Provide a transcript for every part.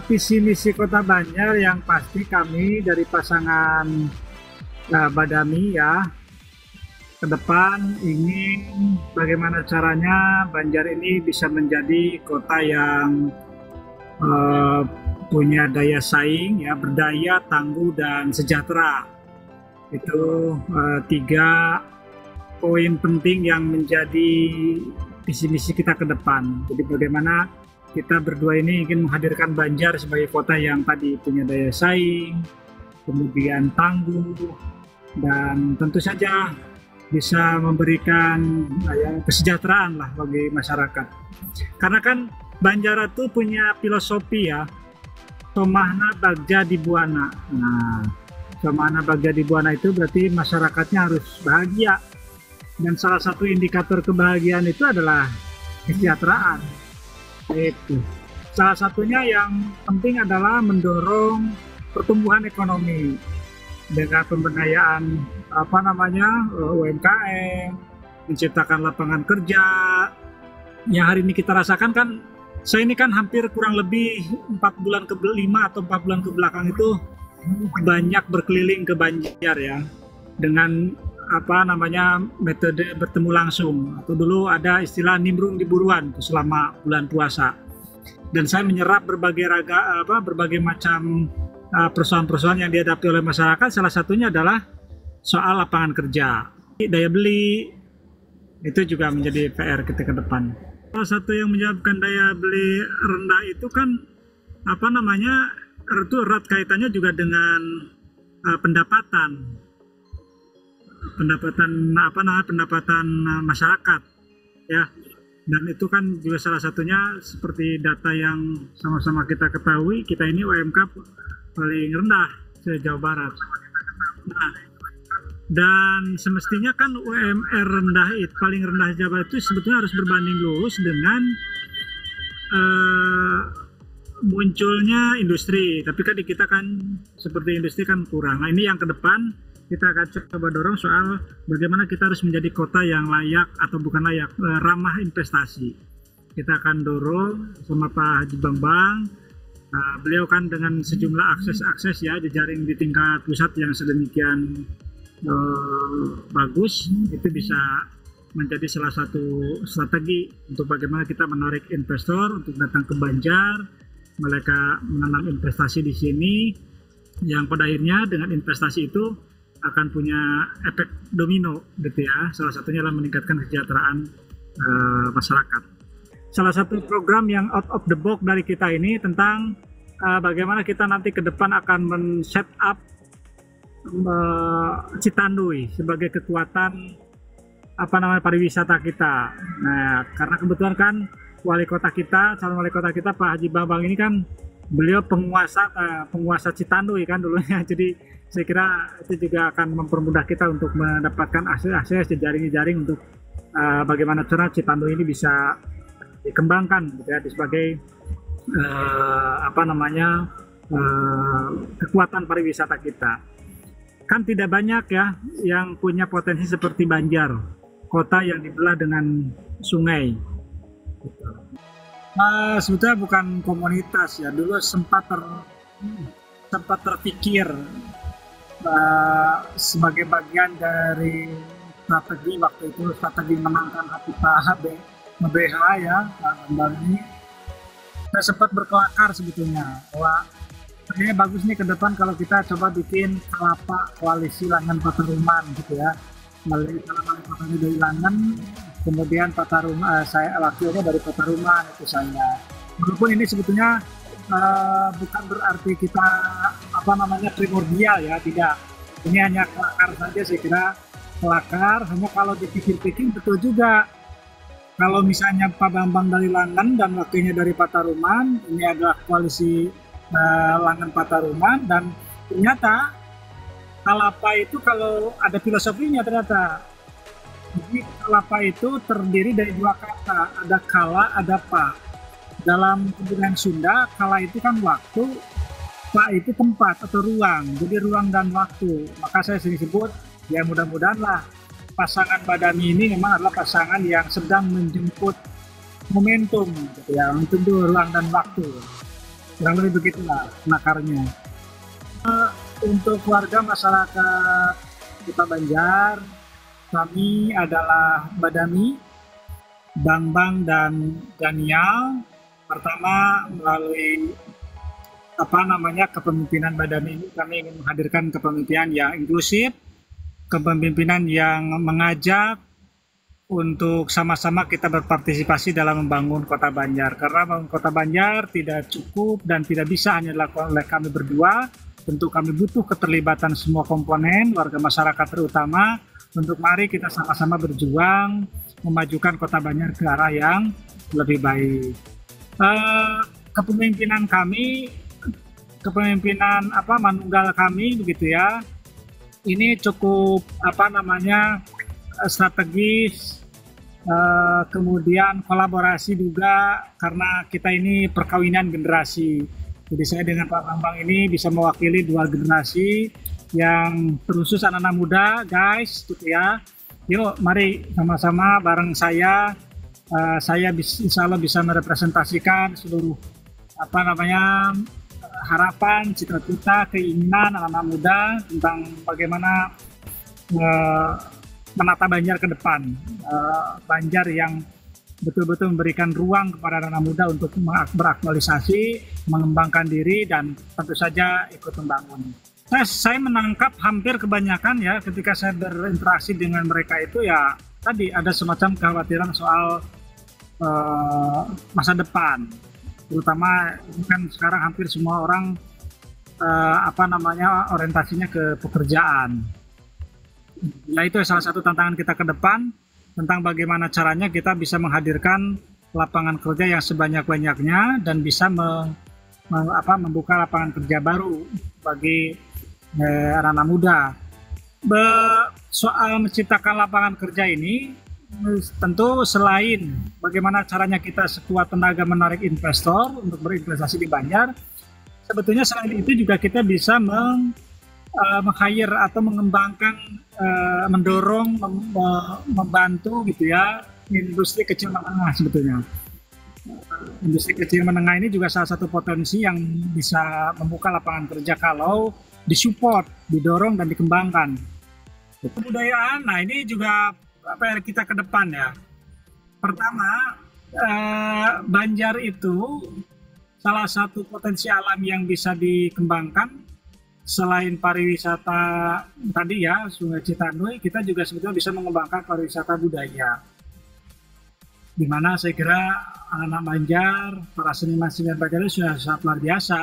visi misi Kota Banjar yang pasti kami dari pasangan Badami ya, ke depan ingin bagaimana caranya Banjar ini bisa menjadi kota yang punya daya saing ya, berdaya, tangguh dan sejahtera. Itu tiga poin penting yang menjadi visi misi kita ke depan. Jadi bagaimana kita berdua ini ingin menghadirkan Banjar sebagai kota yang tadi punya daya saing, kemudian tangguh, dan tentu saja bisa memberikan kesejahteraan lah bagi masyarakat. Karena kan Banjar itu punya filosofi ya, Somahna Bagja Dibuana. Nah, Somahna Bagja Dibuana itu berarti masyarakatnya harus bahagia. Dan salah satu indikator kebahagiaan itu adalah kesejahteraan. Itu. Salah satunya yang penting adalah mendorong pertumbuhan ekonomi dengan pemberdayaan UMKM, menciptakan lapangan kerja. Yang hari ini kita rasakan kan, saya ini kan hampir kurang lebih 4 bulan ke 5 atau 4 bulan ke belakang itu banyak berkeliling ke Banjar ya, dengan metode bertemu langsung, atau dulu ada istilah nimbrung di buruan selama bulan puasa. Dan saya menyerap berbagai macam persoalan-persoalan yang dihadapi oleh masyarakat. Salah satunya adalah soal lapangan kerja, daya beli, itu juga menjadi PR kita ke depan. Salah satu yang menyebabkan daya beli rendah itu kan itu erat kaitannya juga dengan pendapatan masyarakat ya, dan itu kan juga salah satunya seperti data yang sama-sama kita ketahui, kita ini UMK paling rendah se-Jawa Barat. Nah, dan semestinya kan UMR paling rendah Jawa Barat itu sebetulnya harus berbanding lurus dengan munculnya industri, tapi kan di kita kan seperti industri kan kurang. Nah, ini yang ke depan kita akan coba dorong soal bagaimana kita harus menjadi kota yang layak atau bukan layak, ramah investasi. Kita akan dorong sama Pak Haji Bambang. Beliau kan dengan sejumlah akses ya, jejaring di tingkat pusat yang sedemikian bagus, itu bisa menjadi salah satu strategi untuk bagaimana kita menarik investor untuk datang ke Banjar, mereka menanam investasi di sini, yang pada akhirnya dengan investasi itu akan punya efek domino gitu ya. Salah satunya adalah meningkatkan kesejahteraan masyarakat. Salah satu program yang out of the box dari kita ini tentang bagaimana kita nanti ke depan akan men-set up Citanduy sebagai kekuatan pariwisata kita. Nah, karena kebetulan kan calon wali kota kita Pak Haji Bambang ini kan beliau penguasa Citanduy kan dulunya. Jadi saya kira itu juga akan mempermudah kita untuk mendapatkan akses jejaring untuk bagaimana cara Citanduy ini bisa dikembangkan gitu ya, sebagai kekuatan pariwisata kita. Kan tidak banyak ya yang punya potensi seperti Banjar, kota yang dibelah dengan sungai. Sebetulnya bukan komunitas ya, dulu sempat terpikir sebagai bagian dari strategi waktu itu, strategi menangkan hati Pak BH ya, Bambang ini. Saya sempat berkelakar sebetulnya bahwa ini bagus nih ke depan kalau kita coba bikin kelapa koalisi Langan Pataruman gitu ya, melalui kotanya dari Langan, kemudian saya wakilnya dari Pataruman itu saya. Walaupun ini sebetulnya bukan berarti kita primordial ya, tidak. Ini hanya kelakar saja, saya kira kelakar. Hanya kalau dipikir-pikir betul juga. Kalau misalnya Pak Bambang dari Langan dan wakilnya dari Pataruman, ini adalah koalisi Langan Pataruman, dan ternyata Kalapa itu kalau ada filosofinya ternyata. Jadi Kalapa itu terdiri dari dua kata, ada kala, ada pa. Dalam kebudayaan Sunda, kala itu kan waktu, pa itu tempat atau ruang, jadi ruang dan waktu. Maka saya sering sebut, ya mudah-mudahan lah pasangan Badami ini memang adalah pasangan yang sedang menjemput momentum gitu ya, untuk ruang dan waktu. kurang lebih begitulah nakarnya. Untuk warga masyarakat Kota Banjar, kami adalah Badami, Bang dan Daniel. Pertama, melalui kepemimpinan Badami ini kami ingin menghadirkan kepemimpinan yang inklusif, kepemimpinan yang mengajak untuk sama-sama kita berpartisipasi dalam membangun Kota Banjar. Karena membangun Kota Banjar tidak cukup dan tidak bisa hanya dilakukan oleh kami berdua. Tentu kami butuh keterlibatan semua komponen, warga masyarakat terutama, untuk mari kita sama-sama berjuang memajukan Kota Banjar ke arah yang lebih baik. Kepemimpinan kami, manunggal kami begitu ya, ini cukup strategis, kemudian kolaborasi juga karena kita ini perkawinan generasi. Jadi saya dengan Pak Bambang ini bisa mewakili dua generasi yang terusus anak-anak muda, guys, gitu ya. Yuk, mari sama-sama bareng saya insya Allah bisa merepresentasikan seluruh harapan, cita-cita, keinginan anak-anak muda tentang bagaimana menata Banjar ke depan, Banjar yang betul-betul memberikan ruang kepada anak muda untuk beraktualisasi, mengembangkan diri, dan tentu saja ikut membangun. Saya menangkap hampir kebanyakan ya ketika saya berinteraksi dengan mereka itu ya tadi ada semacam kekhawatiran soal masa depan, terutama kan sekarang hampir semua orang orientasinya ke pekerjaan. Nah itu salah satu tantangan kita ke depan, tentang bagaimana caranya kita bisa menghadirkan lapangan kerja yang sebanyak-banyaknya dan bisa membuka lapangan kerja baru bagi anak-anak muda. Soal menciptakan lapangan kerja ini tentu selain bagaimana caranya kita sekuat tenaga menarik investor untuk berinvestasi di Banjar, sebetulnya selain itu juga kita bisa meng-hire atau mengembangkan, mendorong, membantu gitu ya industri kecil menengah. Sebetulnya industri kecil menengah ini juga salah satu potensi yang bisa membuka lapangan kerja kalau disupport, didorong dan dikembangkan. Kebudayaan, nah ini juga PR kita ke depan ya. Pertama, Banjar itu salah satu potensi alam yang bisa dikembangkan. Selain pariwisata tadi ya, Sungai Citanui, kita juga sebetulnya bisa mengembangkan pariwisata budaya. Di mana saya kira anak-anak Banjar, para seniman-seniman Banjar itu sudah sangat luar biasa.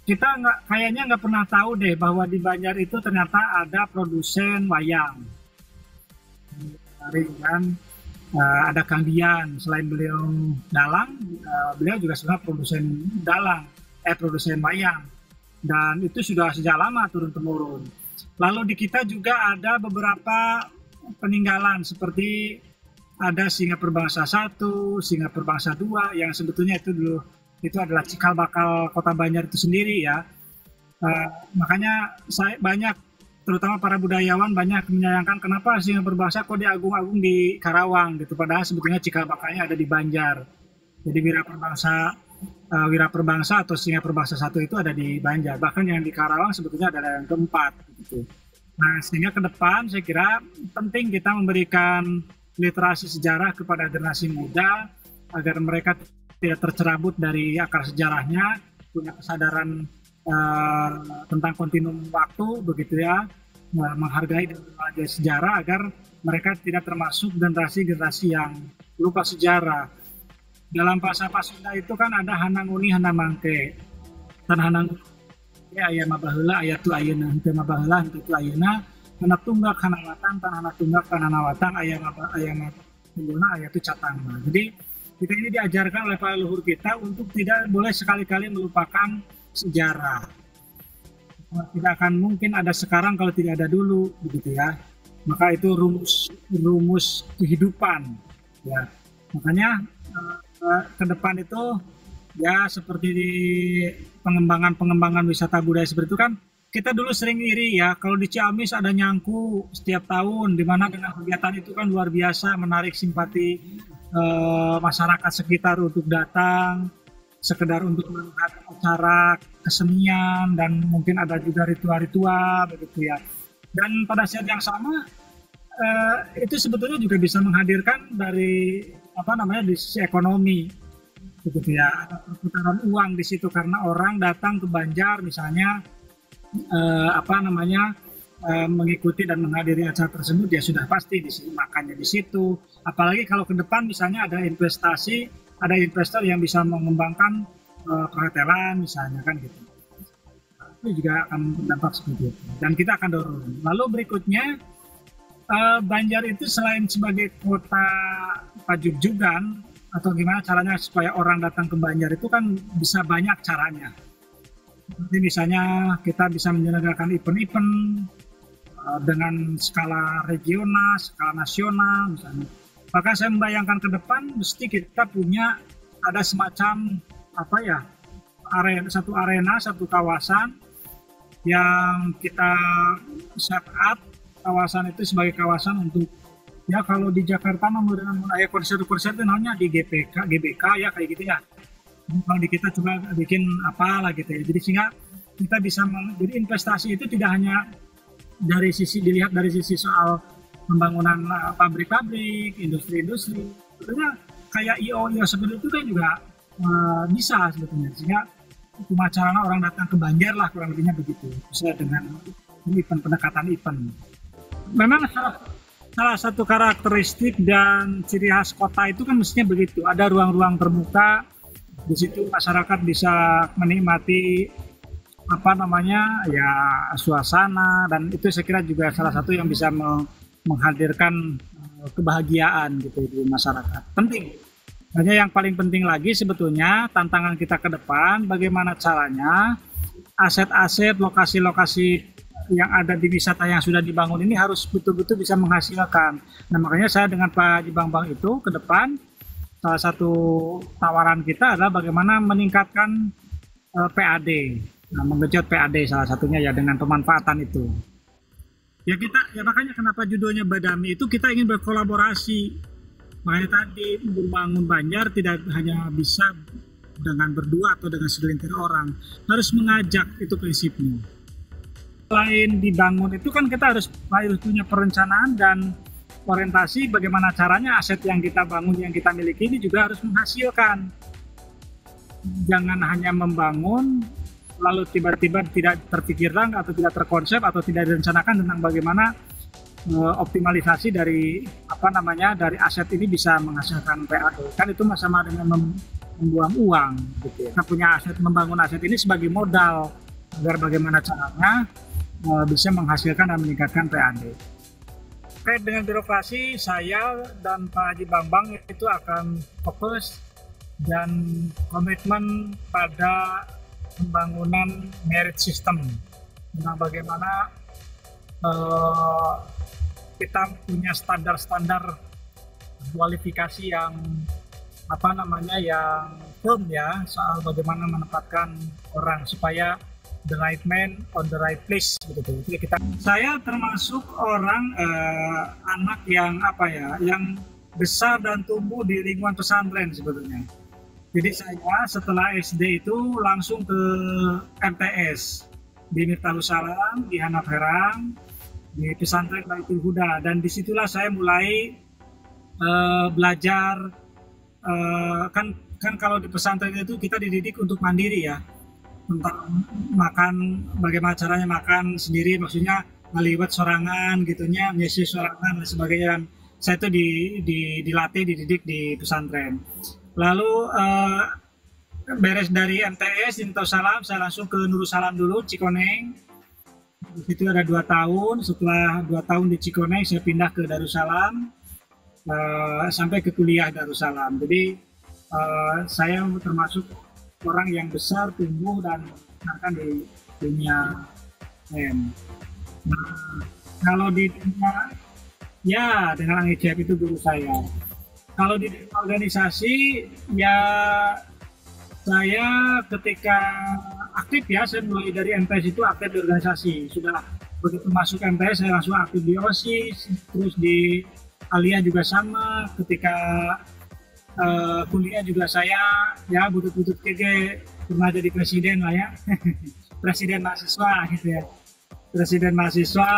Kita kayaknya nggak pernah tahu deh bahwa di Banjar itu ternyata ada produsen wayang. Ada Kang Dian, selain beliau dalang, beliau juga sebenarnya produsen wayang, dan itu sudah sejak lama turun-temurun. Lalu di kita juga ada beberapa peninggalan seperti ada Singa Perbangsa 1, Singa Perbangsa 2 yang sebetulnya itu adalah cikal bakal Kota Banjar itu sendiri ya. Makanya saya banyak, terutama para budayawan, banyak menyayangkan kenapa Singa Perbangsa kok diagung-agung di Karawang gitu, padahal sebetulnya cikal bakalnya ada di Banjar. Jadi Wira Perbangsa atau Singa Perbangsa 1 itu ada di Banjar, bahkan yang di Karawang sebetulnya ada yang keempat gitu. Nah, sehingga ke depan saya kira penting kita memberikan literasi sejarah kepada generasi muda agar mereka tidak tercerabut dari akar sejarahnya, punya kesadaran tentang kontinum waktu begitu ya, menghargai dan mempelajari sejarah agar mereka tidak termasuk generasi-generasi yang lupa sejarah. Dalam bahasa Sunda itu kan ada hananguni hanamangke, dan hanang ya aya mabaheula aya tu ayeuna, henteu mabaheula henteu tu ayeuna, anak tunggak hanawatan tan anak tunggak tan hanawatan aya tunggulna aya tu catangna. Jadi kita ini diajarkan oleh para leluhur kita untuk tidak boleh sekali-kali melupakan sejarah. Tidak akan mungkin ada sekarang kalau tidak ada dulu begitu ya. Maka itu rumus kehidupan ya. Makanya ke depan itu ya seperti di pengembangan wisata budaya seperti itu kan, kita dulu sering iri ya kalau di Ciamis ada nyangku setiap tahun, di mana dengan kegiatan itu kan luar biasa menarik simpati masyarakat sekitar untuk datang, sekedar untuk melihat acara kesenian dan mungkin ada juga ritual-ritual begitu ya. Dan pada saat yang sama itu sebetulnya juga bisa menghadirkan dari di sisi ekonomi begitu ya, ada perputaran uang di situ karena orang datang ke Banjar misalnya mengikuti dan menghadiri acara tersebut ya sudah pasti di sini makannya di situ. Apalagi kalau ke depan misalnya ada investor yang bisa mengembangkan perhotelan misalnya kan gitu. Itu juga akan berdampak seperti itu dan kita akan dorong. Lalu berikutnya Banjar itu selain sebagai kota pajugjugan atau gimana caranya supaya orang datang ke Banjar itu kan bisa banyak caranya. Jadi misalnya kita bisa menyelenggarakan event-event dengan skala regional, skala nasional misalnya. Maka saya membayangkan ke depan mesti kita punya ada semacam satu arena, satu kawasan yang kita set up kawasan itu sebagai kawasan untuk ya kalau di Jakarta dengan konser-konser itu namanya di GBK ya kayak gitu ya. Kalau di kita coba bikin apalah gitu ya. Jadi sehingga kita bisa jadi investasi itu tidak hanya dilihat dari sisi soal pembangunan pabrik-pabrik, industri-industri. Sebetulnya kayak IO seperti itu kan juga bisa sebetulnya. Sehingga cuma caranya orang datang ke Banjar lah kurang lebihnya begitu. Sesuai dengan pendekatan event. Memang salah satu karakteristik dan ciri khas kota itu kan mestinya begitu. Ada ruang-ruang terbuka, di situ masyarakat bisa menikmati suasana dan itu saya kira juga salah satu yang bisa menghadirkan kebahagiaan gitu di masyarakat. Penting. Hanya yang paling penting lagi sebetulnya tantangan kita ke depan bagaimana caranya aset-aset lokasi-lokasi yang ada di wisata yang sudah dibangun ini harus betul-betul bisa menghasilkan. Nah makanya saya dengan Pak Haji Bambang itu ke depan salah satu tawaran kita adalah bagaimana meningkatkan PAD. Nah, menggenjot PAD salah satunya ya dengan pemanfaatan itu. Ya makanya kenapa judulnya Badami itu kita ingin berkolaborasi. Makanya tadi membangun Banjar tidak hanya bisa dengan berdua atau dengan segelintir orang, harus mengajak itu prinsipnya. Selain dibangun itu kan kita harus punya perencanaan dan orientasi bagaimana caranya aset yang kita bangun, yang kita miliki ini juga harus menghasilkan. Jangan hanya membangun lalu tiba-tiba tidak terpikirkan atau tidak terkonsep atau tidak direncanakan tentang bagaimana optimalisasi dari dari aset ini bisa menghasilkan PAD. Kan itu sama dengan membuang uang gitu ya. Kita punya aset, membangun aset ini sebagai modal agar bagaimana caranya bisa menghasilkan dan meningkatkan PAD. Terkait dengan birokrasi, saya dan Pak Haji Bambang itu akan fokus dan komitmen pada pembangunan merit system. Nah, bagaimana kita punya standar-standar kualifikasi yang yang firm ya soal bagaimana menempatkan orang supaya the right man on the right place begitu. Jadi saya termasuk orang anak yang yang besar dan tumbuh di lingkungan pesantren sebetulnya. Jadi saya setelah SD itu langsung ke MTS di Miftahul Salam, di Hanaf Herang, di pesantren Baitul Huda, dan disitulah saya mulai belajar. Kan kalau di pesantren itu kita dididik untuk mandiri ya, tentang makan, bagaimana caranya makan sendiri, maksudnya ngeliwat sorangan gitunya, nyisi sorangan dan sebagainya. Dan saya itu dilatih, dididik di pesantren. Lalu beres dari MTS di Miftahul Salam, saya langsung ke Nurul Salam dulu, Cikoneng. Di situ ada 2 tahun. Setelah 2 tahun di Cikoneng, saya pindah ke Darussalam sampai ke kuliah Darussalam. Jadi saya termasuk orang yang besar, tumbuh dan akan di dunia M. Nah, kalau di dunia ya dengan Angicep itu guru saya. Kalau di organisasi ya saya ketika aktif ya, saya mulai dari MTS itu aktif di organisasi. Sudah begitu masuk MTS saya langsung aktif di OSIS, terus di Alia juga sama. Ketika kuliah juga saya ya butut-butut kege pernah jadi presiden lah ya. Presiden mahasiswa gitu ya. Presiden mahasiswa,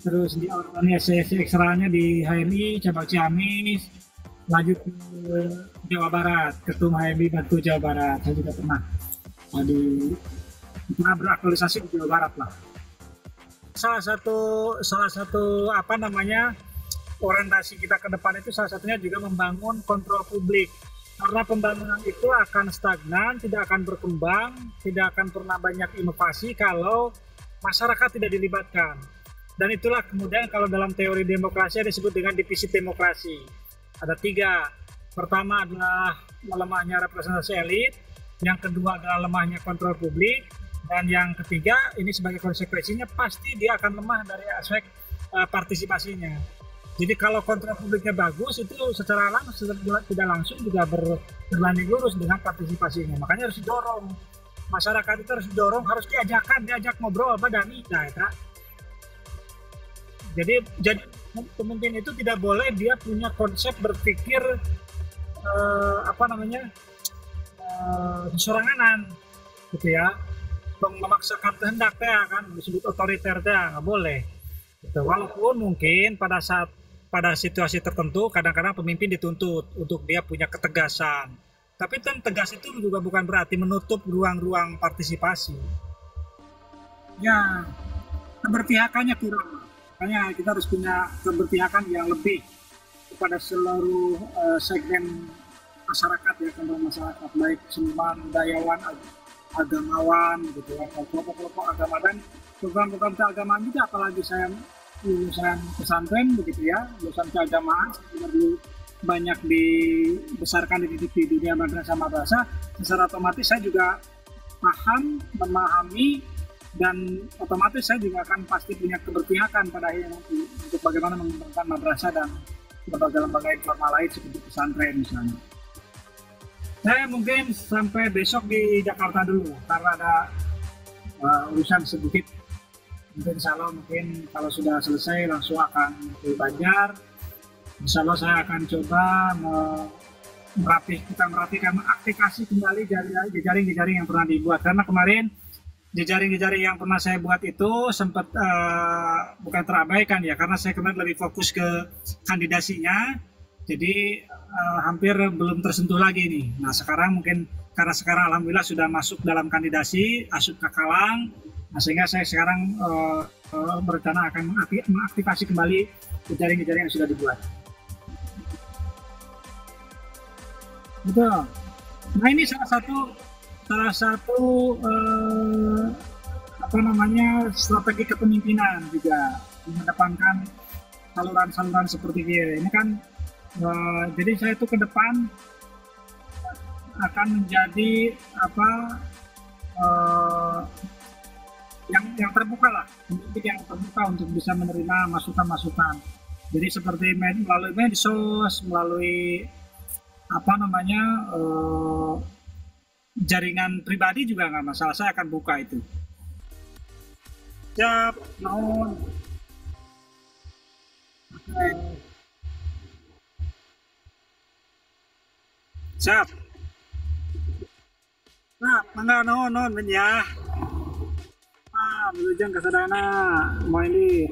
terus di organisasi ekstranya di HMI cabang Ciamis, lanjut ke Jawa Barat, ketum HMI Batu Jawa Barat. Saya juga pernah di pernah beraktualisasi di Jawa Barat lah. Salah satu apa namanya orientasi kita ke depan itu salah satunya juga membangun kontrol publik. Karena pembangunan itu akan stagnan, tidak akan berkembang, tidak akan pernah banyak inovasi kalau masyarakat tidak dilibatkan. Dan itulah kemudian kalau dalam teori demokrasi disebut dengan defisit demokrasi. Ada 3. Pertama adalah melemahnya representasi elit, yang kedua adalah lemahnya kontrol publik, dan yang ketiga ini sebagai konsekuensinya pasti dia akan lemah dari aspek partisipasinya. Jadi kalau kontrol publiknya bagus itu secara langsung tidak langsung juga berbanding lurus dengan partisipasinya. Makanya harus didorong. Masyarakat itu harus didorong, harus diajak ngobrol badani. Nah, jadi pemimpin itu tidak boleh dia punya konsep berpikir soranganan gitu ya. Memaksakan kehendak ya kan disebut otoriter ya, nggak boleh. Gitu. Walaupun mungkin pada situasi tertentu kadang-kadang pemimpin dituntut untuk dia punya ketegasan. Tapi kan tegas itu juga bukan berarti menutup ruang-ruang partisipasi. Ya, keberpihakannya kurang. Makanya kita harus punya keberpihakan yang lebih kepada seluruh segmen masyarakat ya, kelompok masyarakat baik seniman, budayawan, agamawan gitu ya, kelompok-kelompok agama dan program-program keagamaan juga, apalagi saya lulusan pesantren begitu ya, lulusan keagamaan juga dulu banyak dibesarkan di dunia madrasah, secara otomatis saya juga memahami dan otomatis saya juga akan pasti punya keberpihakan pada akhirnya nanti untuk bagaimana mengembangkan madrasah dan lembaga-lembaga informal lain seperti pesantren misalnya. Saya mungkin sampai besok di Jakarta dulu karena ada urusan sedikit. Insya Allah mungkin kalau sudah selesai langsung akan ke Banjar. Insya Allah saya akan coba merapikan, mengaktifasi kembali jejaring-jejaring yang pernah dibuat. Karena kemarin jejaring-jejaring yang pernah saya buat itu sempat bukan terabaikan ya, karena saya kemarin lebih fokus ke kandidasinya. Jadi hampir belum tersentuh lagi nih. Nah sekarang mungkin karena sekarang alhamdulillah sudah masuk dalam kandidasi, asup ke Kalang. Nah, sehingga saya sekarang berencana akan mengaktifasi kembali jejaring-jejaring yang sudah dibuat. Betul. Nah ini salah satu strategi kepemimpinan juga mengedepankan saluran-saluran seperti ini. Ini kan jadi saya itu ke depan akan menjadi yang terbuka lah, yang terbuka untuk bisa menerima masukan-masukan. Jadi seperti melalui medsos, melalui jaringan pribadi juga nggak masalah, saya akan buka itu. Siap, nuhun. Siap. Nah, mangga nuhun ben ya. Wilujeng kasadana, mau ini.